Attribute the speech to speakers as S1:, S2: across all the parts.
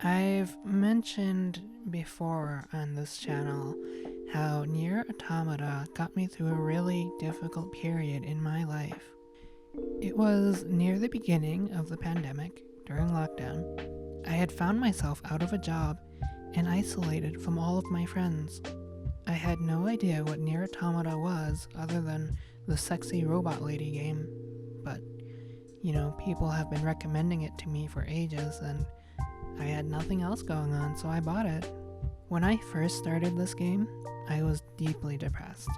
S1: I've mentioned before on this channel how Nier Automata got me through a really difficult period in my life. It was near the beginning of the pandemic, during lockdown. I had found myself out of a job and isolated from all of my friends. I had no idea what Nier Automata was other than the sexy robot lady game, but people have been recommending it to me for ages and I had nothing else going on, so I bought it. When I first started this game, I was deeply depressed.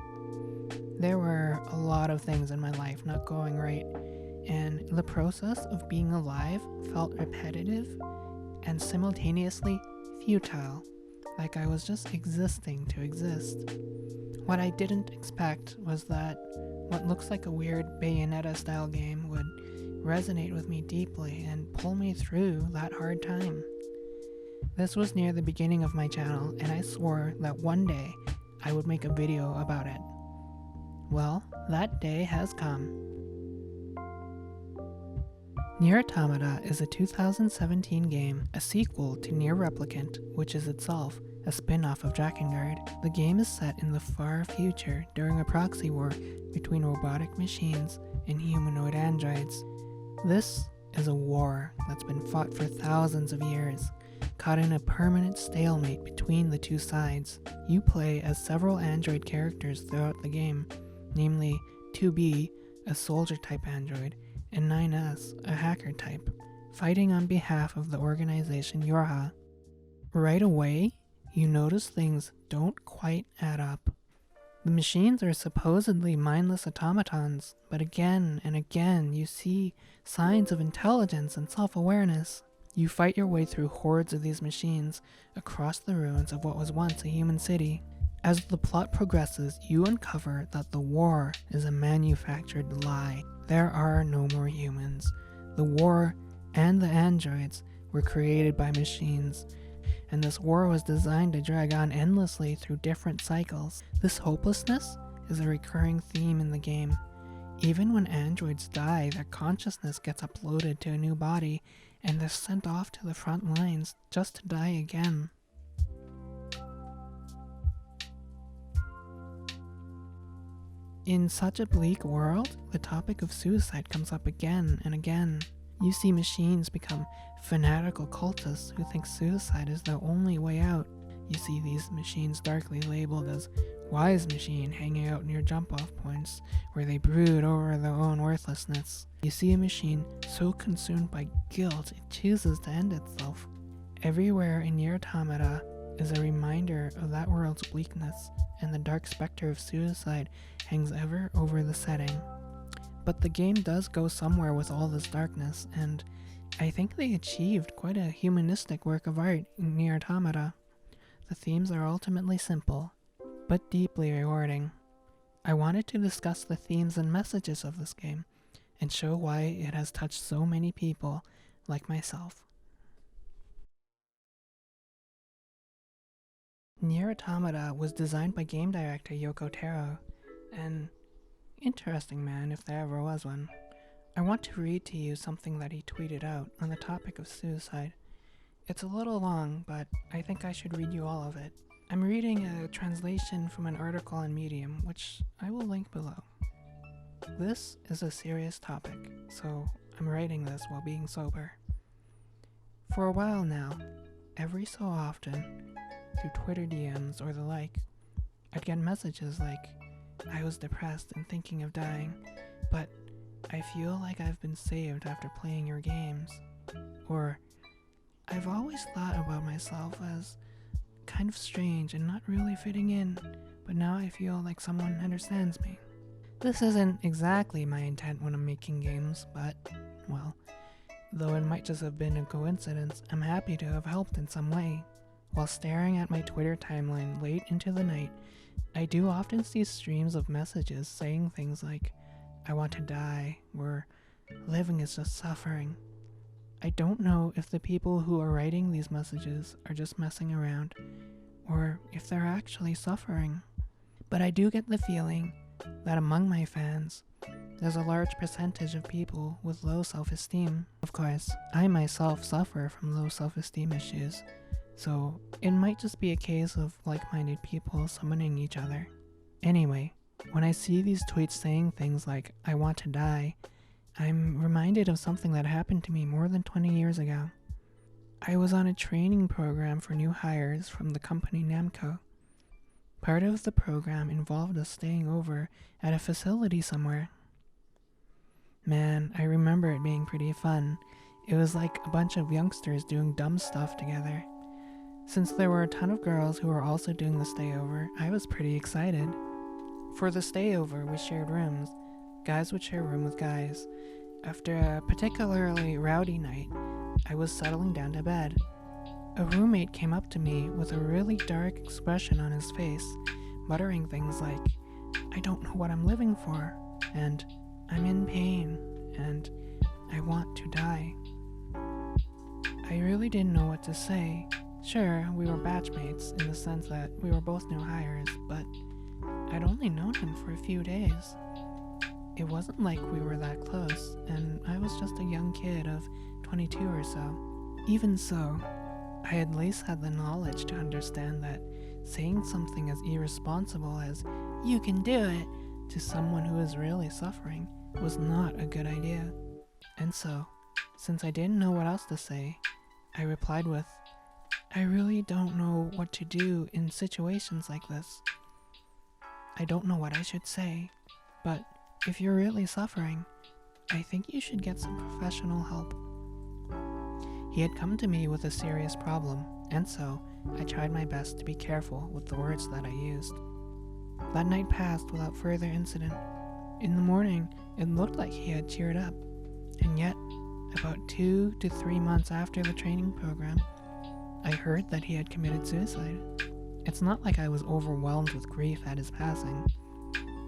S1: There were a lot of things in my life not going right, and the process of being alive felt repetitive and simultaneously futile, like I was just existing to exist. What I didn't expect was that what looks like a weird Bayonetta style game would resonate with me deeply and pull me through that hard time. This was near the beginning of my channel, and I swore that one day I would make a video about it. Well, that day has come. Nier Automata is a 2017 game, a sequel to Nier Replicant, which is itself a spin-off of Drakengard. The game is set in the far future during a proxy war between robotic machines and humanoid androids. This is a war that's been fought for thousands of years, caught in a permanent stalemate between the two sides. You play as several android characters throughout the game, namely 2B, a soldier-type android, and 9S, a hacker type, fighting on behalf of the organization Yorha. Right away, you notice things don't quite add up. The machines are supposedly mindless automatons, but again and again you see signs of intelligence and self-awareness. You fight your way through hordes of these machines across the ruins of what was once a human city. As the plot progresses, you uncover that the war is a manufactured lie. There are no more humans. The war and the androids were created by machines, and this war was designed to drag on endlessly through different cycles. This hopelessness is a recurring theme in the game. Even when androids die, their consciousness gets uploaded to a new body, and they're sent off to the front lines just to die again. In such a bleak world, the topic of suicide comes up again and again. You see machines become fanatical cultists who think suicide is the only way out. You see these machines darkly labeled as wise machine hanging out near jump-off points where they brood over their own worthlessness. You see a machine so consumed by guilt it chooses to end itself. Everywhere in Nier Automata is a reminder of that world's bleakness, and the dark specter of suicide hangs ever over the setting. But the game does go somewhere with all this darkness, and I think they achieved quite a humanistic work of art in Nier Automata. The themes are ultimately simple, but deeply rewarding. I wanted to discuss the themes and messages of this game, and show why it has touched so many people like myself. Nier Automata was designed by game director Yoko Taro, an interesting man if there ever was one. I want to read to you something that he tweeted out on the topic of suicide. It's a little long, but I think I should read you all of it. I'm reading a translation from an article on Medium, which I will link below. This is a serious topic, so I'm writing this while being sober. For a while now, every so often, through Twitter DMs or the like, I'd get messages like, I was depressed and thinking of dying, but I feel like I've been saved after playing your games. Or, I've always thought about myself as kind of strange and not really fitting in, but now I feel like someone understands me. This isn't exactly my intent when I'm making games, but, well, though it might just have been a coincidence, I'm happy to have helped in some way. While staring at my Twitter timeline late into the night, I do often see streams of messages saying things like, I want to die, or living is just suffering. I don't know if the people who are writing these messages are just messing around, or if they're actually suffering. But I do get the feeling that among my fans, There's a large percentage of people with low self-esteem. Of course, I myself suffer from low self-esteem issues, so it might just be a case of like-minded people summoning each other. Anyway, when I see these tweets saying things like, "I want to die," I'm reminded of something that happened to me more than 20 years ago. I was on a training program for new hires from the company Namco. Part of the program involved us staying over at a facility somewhere. Man, I remember it being pretty fun. It was like a bunch of youngsters doing dumb stuff together. Since there were a ton of girls who were also doing the stayover, I was pretty excited. For the stayover, we shared rooms. Guys would share a room with guys. After a particularly rowdy night, I was settling down to bed. A roommate came up to me with a really dark expression on his face, muttering things like, "I don't know what I'm living for," and "I'm in pain," and "I want to die." I really didn't know what to say. Sure, we were batchmates in the sense that we were both new hires, but I'd only known him for a few days. It wasn't like we were that close, and I was just a young kid of 22 or so. Even so, I at least had the knowledge to understand that saying something as irresponsible as, "You can do it," to someone who is really suffering was not a good idea. And so, since I didn't know what else to say, I replied with, "I really don't know what to do in situations like this. I don't know what I should say, but if you're really suffering, I think you should get some professional help." He had come to me with a serious problem, and so I tried my best to be careful with the words that I used. That night passed without further incident. In the morning, it looked like he had cheered up, and yet, about 2 to 3 months after the training program, I heard that he had committed suicide. It's not like I was overwhelmed with grief at his passing.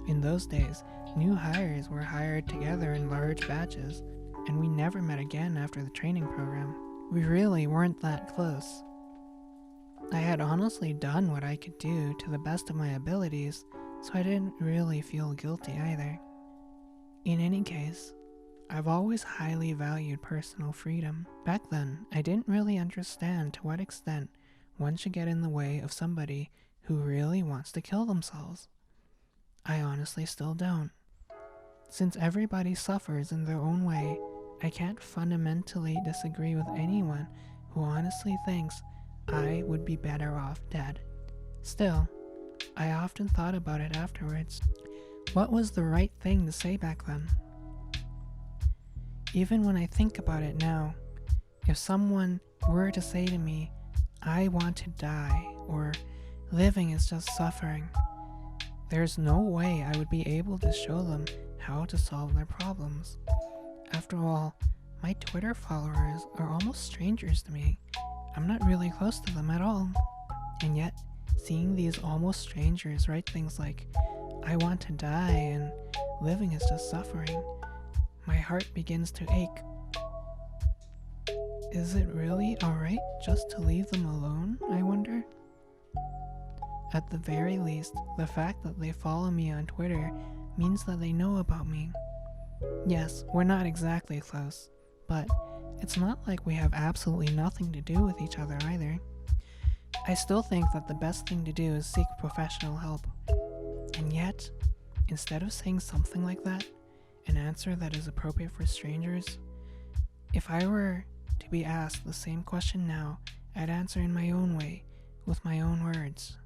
S1: In those days, new hires were hired together in large batches, and we never met again after the training program. We really weren't that close. I had honestly done what I could do to the best of my abilities, so I didn't really feel guilty either. In any case, I've always highly valued personal freedom. Back then, I didn't really understand to what extent one should get in the way of somebody who really wants to kill themselves. I honestly still don't. Since everybody suffers in their own way, I can't fundamentally disagree with anyone who honestly thinks I would be better off dead. Still, I often thought about it afterwards. What was the right thing to say back then? Even when I think about it now, if someone were to say to me, "I want to die," or "living is just suffering," there's no way I would be able to show them how to solve their problems. After all, my Twitter followers are almost strangers to me. I'm not really close to them at all. And yet, seeing these almost strangers write things like, "I want to die," and "living is just suffering," my heart begins to ache. Is it really alright just to leave them alone, I wonder? At the very least, the fact that they follow me on Twitter means that they know about me. Yes, we're not exactly close, but it's not like we have absolutely nothing to do with each other either. I still think that the best thing to do is seek professional help. And yet, instead of saying something like that, an answer that is appropriate for strangers, if I were to be asked the same question now, I'd answer in my own way, with my own words.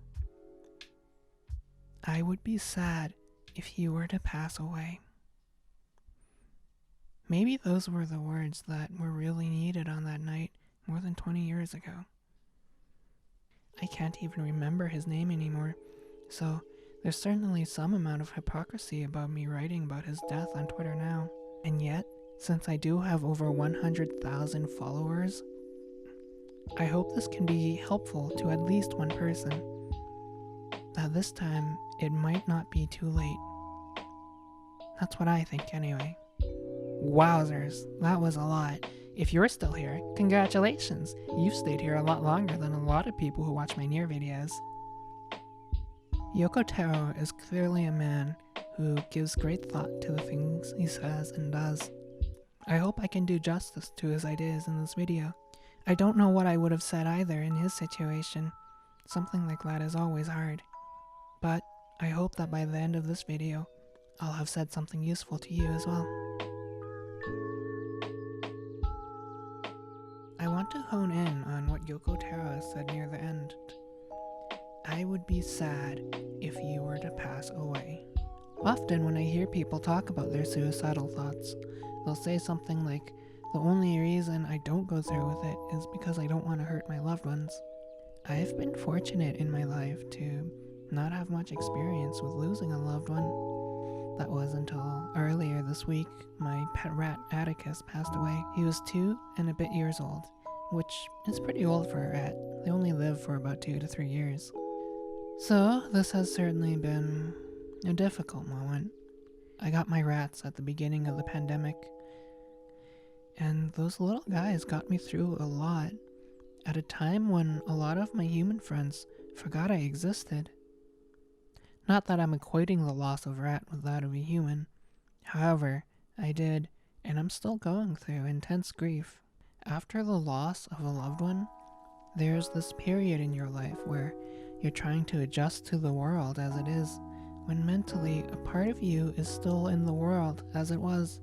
S1: I would be sad if he were to pass away. Maybe those were the words that were really needed on that night more than 20 years ago. I can't even remember his name anymore, so there's certainly some amount of hypocrisy about me writing about his death on Twitter now. And yet, since I do have over 100,000 followers, I hope this can be helpful to at least one person. That this time, it might not be too late. That's what I think anyway. Wowzers, that was a lot. If you're still here, congratulations! You've stayed here a lot longer than a lot of people who watch my Nier videos. Yoko Taro is clearly a man who gives great thought to the things he says and does. I hope I can do justice to his ideas in this video. I don't know what I would have said either in his situation. Something like that is always hard. But I hope that by the end of this video, I'll have said something useful to you as well. I want to hone in on what Yoko Taro said near the end. I would be sad if you were to pass away. Often when I hear people talk about their suicidal thoughts, they'll say something like, the only reason I don't go through with it is because I don't want to hurt my loved ones. I've been fortunate in my life to not have much experience with losing a loved one. That was until earlier this week, my pet rat Atticus passed away. He was 2 and a bit years old, which is pretty old for a rat. They only live for about 2 to 3 years. So this has certainly been a difficult moment. I got my rats at the beginning of the pandemic, and those little guys got me through a lot at a time when a lot of my human friends forgot I existed. Not that I'm equating the loss of a rat with that of a human. However, I did, and I'm still going through intense grief. After the loss of a loved one, there's this period in your life where you're trying to adjust to the world as it is, when mentally a part of you is still in the world as it was.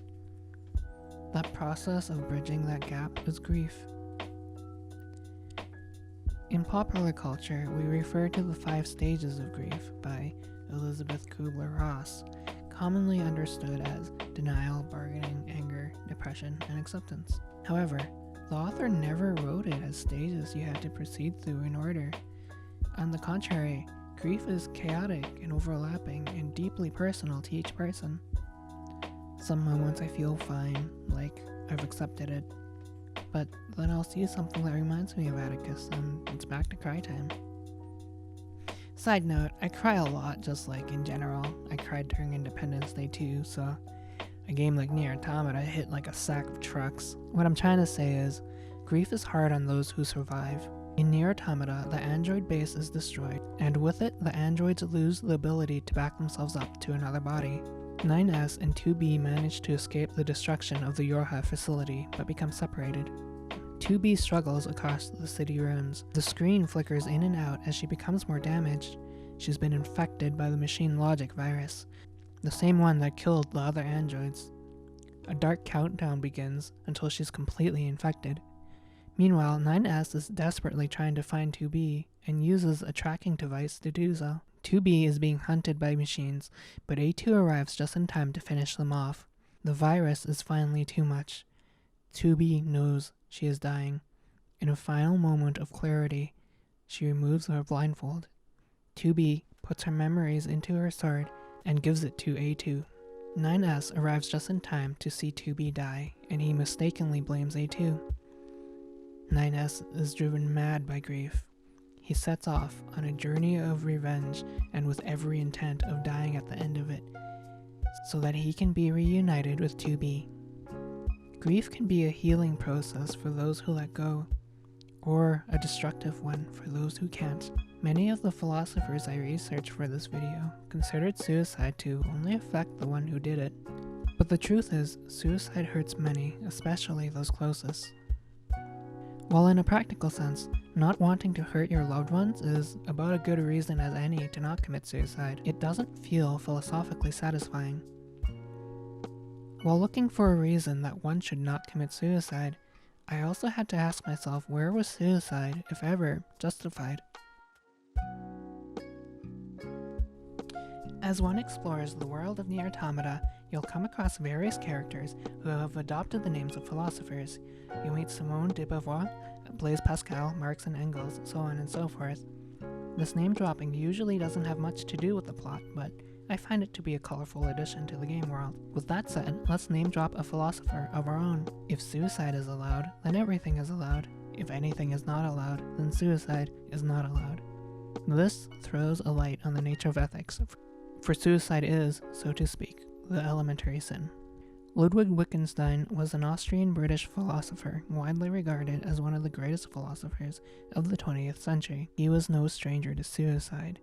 S1: That process of bridging that gap is grief. In popular culture, we refer to the 5 stages of grief by Elizabeth Kubler-Ross, commonly understood as denial, bargaining, anger, depression, and acceptance. However, the author never wrote it as stages you had to proceed through in order. On the contrary, grief is chaotic and overlapping and deeply personal to each person. Some moments I feel fine, like I've accepted it, but then I'll see something that reminds me of Atticus and it's back to cry time. Side note, I cry a lot, just like in general. I cried during Independence Day too, so a game like Nier Automata hit like a sack of trucks. What I'm trying to say is, grief is hard on those who survive. In Nier Automata, the android base is destroyed, and with it, the androids lose the ability to back themselves up to another body. 9S and 2B manage to escape the destruction of the Yorha facility, but become separated. 2B struggles across the city ruins. The screen flickers in and out as she becomes more damaged. She's been infected by the machine logic virus, the same one that killed the other androids. A dark countdown begins until she's completely infected. Meanwhile, 9S is desperately trying to find 2B and uses a tracking device to do so. 2B is being hunted by machines, but A2 arrives just in time to finish them off. The virus is finally too much. 2B knows she is dying. In a final moment of clarity, she removes her blindfold. 2B puts her memories into her sword and gives it to A2. 9S arrives just in time to see 2B die, and he mistakenly blames A2. 9S is driven mad by grief. He sets off on a journey of revenge and with every intent of dying at the end of it, so that he can be reunited with 2B. Grief can be a healing process for those who let go, or a destructive one for those who can't. Many of the philosophers I researched for this video considered suicide to only affect the one who did it. But the truth is, suicide hurts many, especially those closest. While in a practical sense, not wanting to hurt your loved ones is about as good a reason as any to not commit suicide, it doesn't feel philosophically satisfying. While looking for a reason that one should not commit suicide, I also had to ask myself, where was suicide, if ever, justified? As one explores the world of Nier Automata, you'll come across various characters who have adopted the names of philosophers. You'll meet Simone de Beauvoir, Blaise Pascal, Marx and Engels, so on and so forth. This name dropping usually doesn't have much to do with the plot, but I find it to be a colorful addition to the game world. With that said, let's name drop a philosopher of our own. If suicide is allowed, then everything is allowed. If anything is not allowed, then suicide is not allowed. This throws a light on the nature of ethics, for suicide is, so to speak, the elementary sin. Ludwig Wittgenstein was an Austrian-British philosopher, widely regarded as one of the greatest philosophers of the 20th century. He was no stranger to suicide.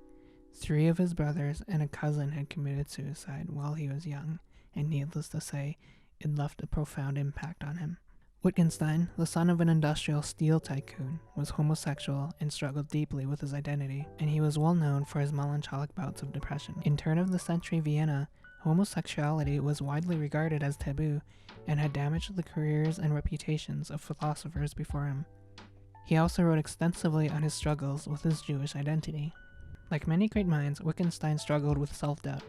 S1: 3 of his brothers and a cousin had committed suicide while he was young, and needless to say, it left a profound impact on him. Wittgenstein, the son of an industrial steel tycoon, was homosexual and struggled deeply with his identity, and he was well known for his melancholic bouts of depression. In turn-of-the-century Vienna, homosexuality was widely regarded as taboo and had damaged the careers and reputations of philosophers before him. He also wrote extensively on his struggles with his Jewish identity. Like many great minds, Wittgenstein struggled with self-doubt,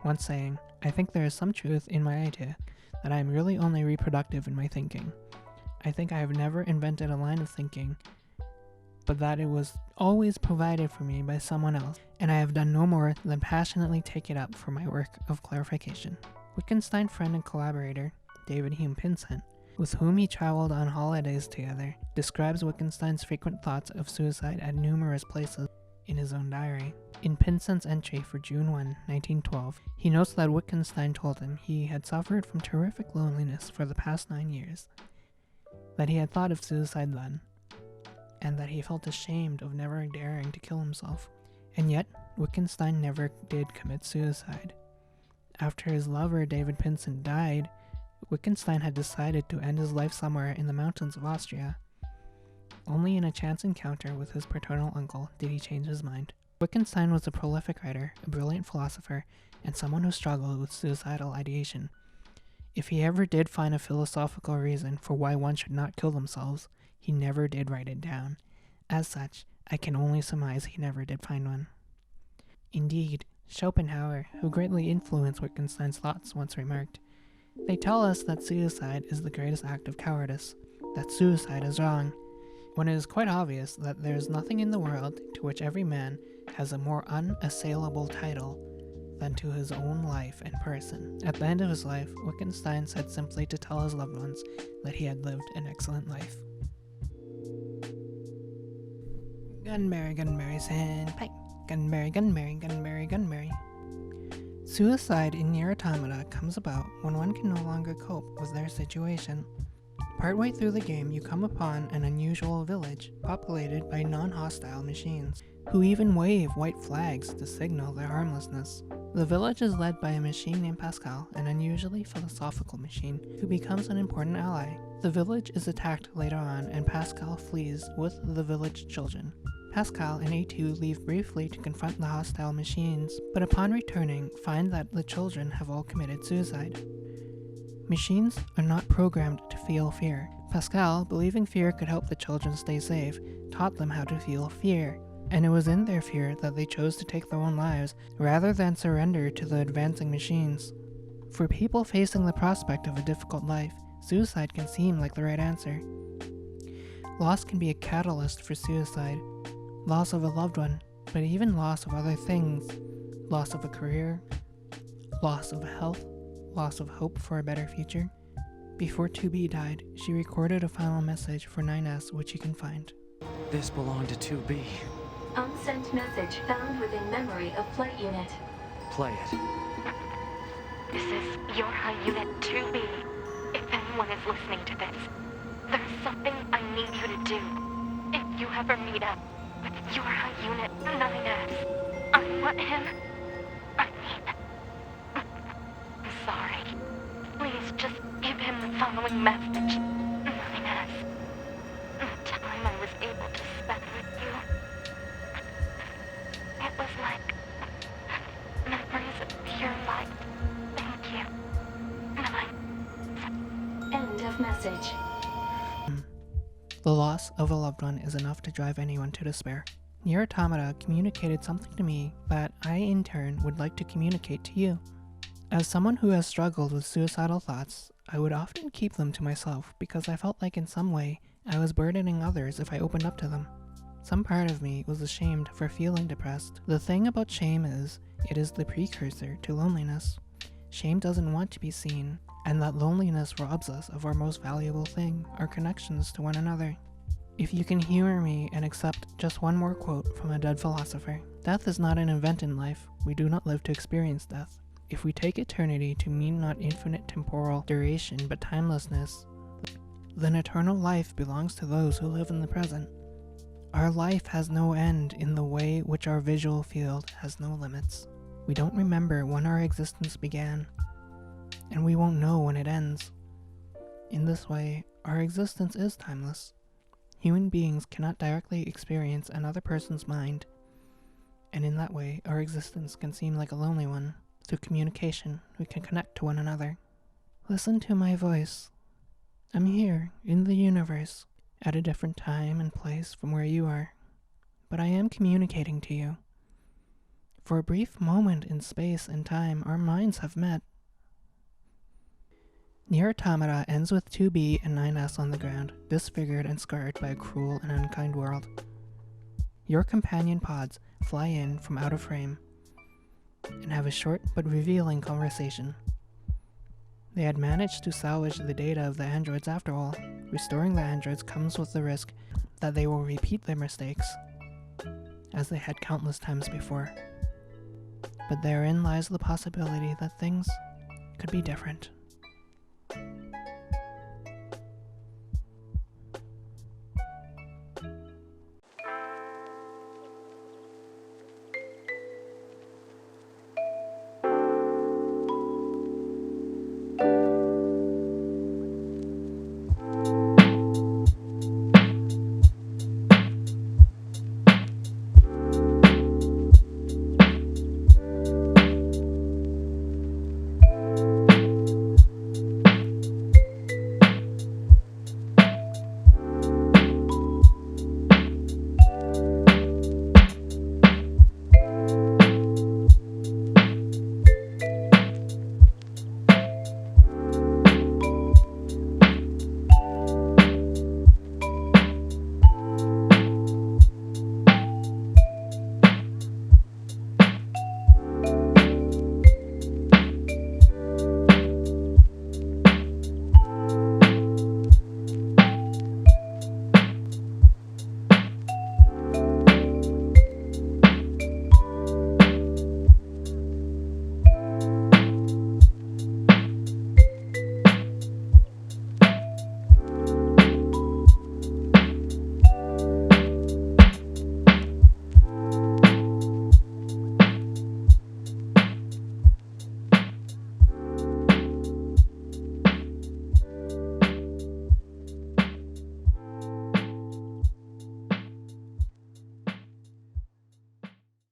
S1: once saying, "I think there is some truth in my idea that I am really only reproductive in my thinking. I think I have never invented a line of thinking, but that it was always provided for me by someone else, and I have done no more than passionately take it up for my work of clarification." Wittgenstein's friend and collaborator, David Hume Pinsent, with whom he traveled on holidays together, describes Wittgenstein's frequent thoughts of suicide at numerous places in his own diary. In Pinsent's entry for June 1, 1912, he notes that Wittgenstein told him he had suffered from terrific loneliness for the past 9 years, that he had thought of suicide then, and that he felt ashamed of never daring to kill himself. And yet, Wittgenstein never did commit suicide. After his lover David Pinsent died, Wittgenstein had decided to end his life somewhere in the mountains of Austria. Only in a chance encounter with his paternal uncle did he change his mind. Wittgenstein was a prolific writer, a brilliant philosopher, and someone who struggled with suicidal ideation. If he ever did find a philosophical reason for why one should not kill themselves, he never did write it down. As such, I can only surmise he never did find one. Indeed, Schopenhauer, who greatly influenced Wittgenstein's thoughts, once remarked, "They tell us that suicide is the greatest act of cowardice, that suicide is wrong, when it is quite obvious that there is nothing in the world to which every man has a more unassailable title than to his own life and person." At the end of his life, Wittgenstein said simply to tell his loved ones that he had lived an excellent life. Gunberry, Gunberry, sandpipe. Gunberry, Gunberry, Gunberry, Gunberry. Suicide in Nier Automata comes about when one can no longer cope with their situation. Partway through the game, you come upon an unusual village, populated by non-hostile machines, who even wave white flags to signal their harmlessness. The village is led by a machine named Pascal, an unusually philosophical machine, who becomes an important ally. The village is attacked later on, and Pascal flees with the village children. Pascal and A2 leave briefly to confront the hostile machines, but upon returning, find that the children have all committed suicide. Machines are not programmed to feel fear. Pascal, believing fear could help the children stay safe, taught them how to feel fear, and it was in their fear that they chose to take their own lives rather than surrender to the advancing machines. For people facing the prospect of a difficult life, suicide can seem like the right answer. Loss can be a catalyst for suicide. Loss of a loved one, but even loss of other things. Loss of a career, loss of health, loss of hope for a better future. Before 2B died, she recorded a final message for 9S, which you can find.
S2: This belonged to 2B.
S3: Unsent message found within memory of flight unit.
S2: Play it.
S4: This is your high unit 2B. If anyone is listening to this, there's something I need you to do. If you ever meet up with your high unit 9S, I want him. I'm sorry. Please just give him the following message. 9S. The time I was able to spend with you, it was like memories of pure light. Thank you. 9.
S3: End of message.
S1: The loss of a loved one is enough to drive anyone to despair. Nier Automata communicated something to me that I, in turn, would like to communicate to you. As someone who has struggled with suicidal thoughts, I would often keep them to myself because I felt like in some way I was burdening others if I opened up to them. Some part of me was ashamed for feeling depressed. The thing about shame is, it is the precursor to loneliness. Shame doesn't want to be seen, and that loneliness robs us of our most valuable thing, our connections to one another. If you can humor me and accept just one more quote from a dead philosopher, "Death is not an event in life. We do not live to experience death. If we take eternity to mean not infinite temporal duration but timelessness, then eternal life belongs to those who live in the present." Our life has no end in the way which our visual field has no limits. We don't remember when our existence began, and we won't know when it ends. In this way, our existence is timeless. Human beings cannot directly experience another person's mind, and in that way, our existence can seem like a lonely one. Through communication, we can connect to one another. Listen to my voice. I'm here, in the universe, at a different time and place from where you are, but I am communicating to you. For a brief moment in space and time, our minds have met. Nier Automata ends with 2B and 9S on the ground, disfigured and scarred by a cruel and unkind world. Your companion pods fly in from out of frame and have a short but revealing conversation. They had managed to salvage the data of the androids after all. Restoring the androids comes with the risk that they will repeat their mistakes, as they had countless times before. But therein lies the possibility that things could be different.